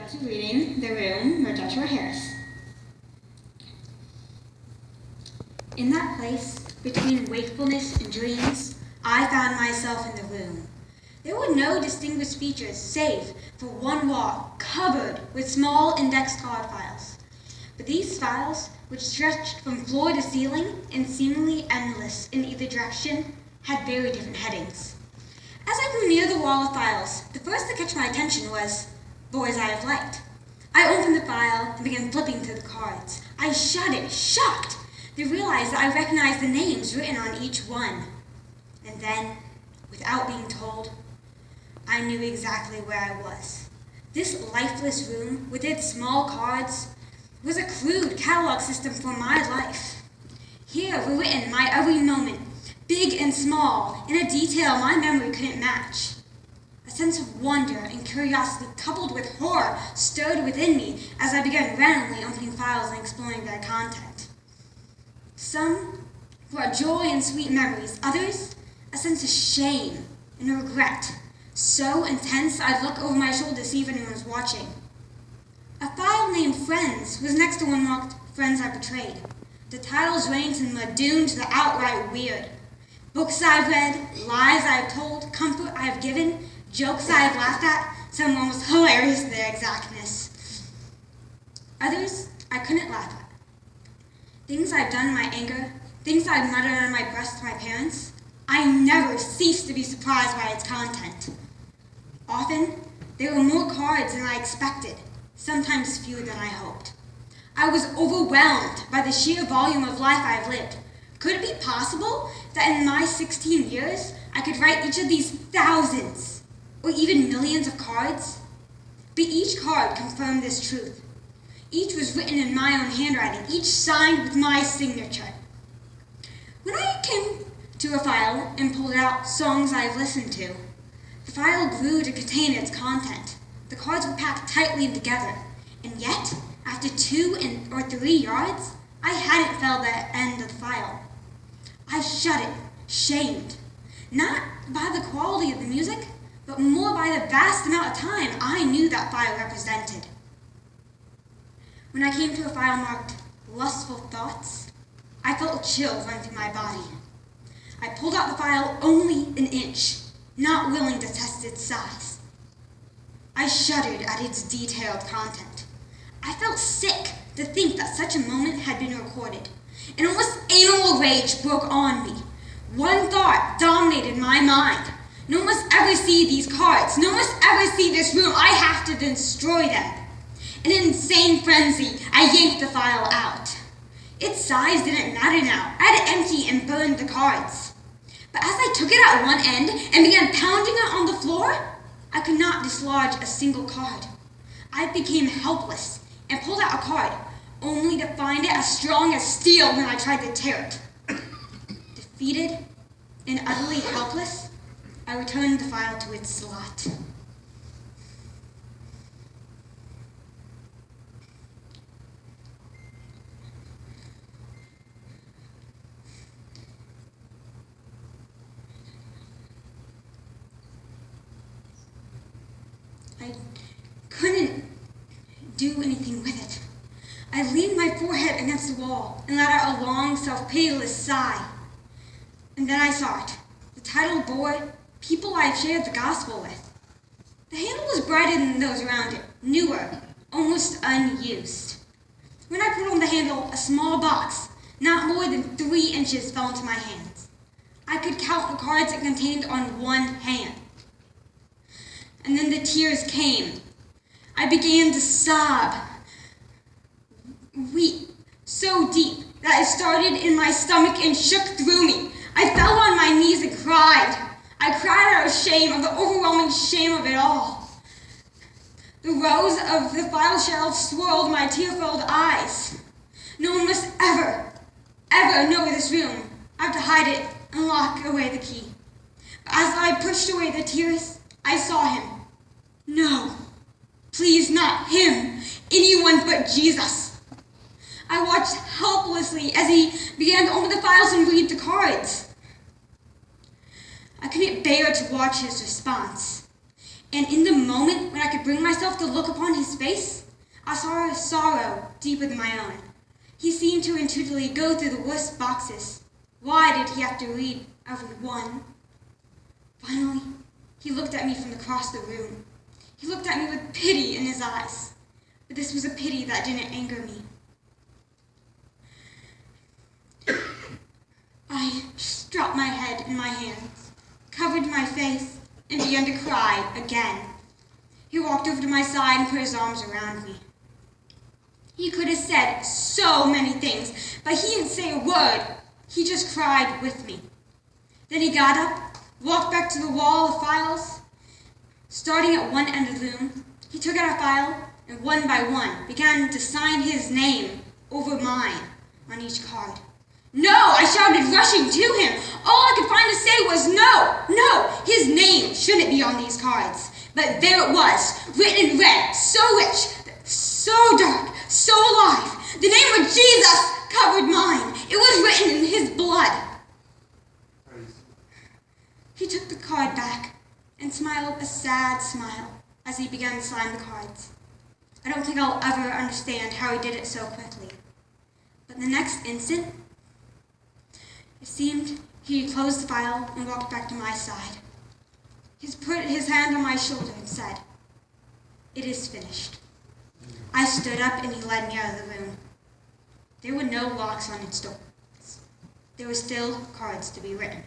to reading The Room by Joshua Harris. In that place, between wakefulness and dreams, I found myself in the room. There were no distinguished features, save for one wall covered with small index card files. But these files, which stretched from floor to ceiling and seemingly endless in either direction, had very different headings. As I grew near the wall of files, the first to catch my attention was Boys I Have Liked. I opened the file and began flipping through the cards. I shuddered, shocked, to realize that I recognized the names written on each one. And then, without being told, I knew exactly where I was. This lifeless room, with its small cards, was a crude catalog system for my life. Here were written my every moment, big and small, in a detail my memory couldn't match. A sense of wonder and curiosity coupled with horror stirred within me as I began randomly opening files and exploring their content. Some brought joy and sweet memories, others a sense of shame and regret, so intense I'd look over my shoulder to see if anyone was watching. A file named Friends was next to one marked Friends I Betrayed. The titles ranged from the doomed to the outright weird. Books I've read, lies I've told, comfort I've given, jokes I've laughed at, some almost hilarious in their exactness. Others I couldn't laugh at. Things I've done in my anger, things I've muttered under my breath to my parents, I never ceased to be surprised by its content. Often, there were more cards than I expected, sometimes fewer than I hoped. I was overwhelmed by the sheer volume of life I've lived. Could it be possible that in my 16 years, I could write each of these thousands, or even millions of cards? But each card confirmed this truth. Each was written in my own handwriting, each signed with my signature. When I came to a file and pulled out songs I've listened to, the file grew to contain its content. The cards were packed tightly together, and yet, after 2 or 3 yards, I hadn't felt the end of the file. I shuddered, shamed, not by the quality of the music, but more by the vast amount of time I knew that file represented. When I came to a file marked Lustful Thoughts, I felt a chill run through my body. I pulled out the file only an inch, not willing to test its size. I shuddered at its detailed content. I felt sick to think that such a moment had been recorded. An almost animal rage broke on me. One thought dominated my mind. No one must ever see these cards. No one must ever see this room. I have to destroy them. In an insane frenzy, I yanked the file out. Its size didn't matter now. I had to empty and burn the cards. But as I took it at one end and began pounding it on the floor, I could not dislodge a single card. I became helpless and pulled out a card, only to find it as strong as steel when I tried to tear it. Defeated and utterly helpless, I returned the file to its slot. I couldn't do anything with it. I leaned my forehead against the wall and let out a long, self-pitiless sigh. And then I saw it. The title bore People I've Shared the Gospel With. The handle was brighter than those around it, newer, almost unused. When I put on the handle, a small box, not more than 3 inches, fell into my hands. I could count the cards it contained on one hand. And then the tears came. I began to sob, weep so deep that it started in my stomach and shook through me. I fell on my knees and cried. I cried out of shame, of the overwhelming shame of it all. The rows of the file shelves swirled my tear-filled eyes. No one must ever know this room. I have to hide it and lock away the key. But as I pushed away the tears, I saw him. No, please not him, anyone but Jesus. I watched helplessly as he began to open the files and read the cards. I couldn't bear to watch his response. And in the moment when I could bring myself to look upon his face, I saw a sorrow deeper than my own. He seemed to intuitively go through the worst boxes. Why did he have to read every one? Finally, he looked at me from across the room. He looked at me with pity in his eyes. But this was a pity that didn't anger me. I dropped my head in my hands, covered my face, and began to cry again. He walked over to my side and put his arms around me. He could have said so many things, but he didn't say a word. He just cried with me. Then he got up, walked back to the wall of files. Starting at one end of the room, he took out a file and one by one began to sign his name over mine on each card. No, I shouted, rushing to him. All I could find to say was no, his name shouldn't be on these cards. But there it was, written in red, so rich, so dark, so alive. The name of Jesus covered mine. It was written in his blood. He took the card back and smiled a sad smile as he began to sign the cards. I don't think I'll ever understand how he did it so quickly. But the next instant, it seemed he closed the file and walked back to my side. He put his hand on my shoulder and said, "It is finished." I stood up and he led me out of the room. There were no locks on its doors. There were still cards to be written.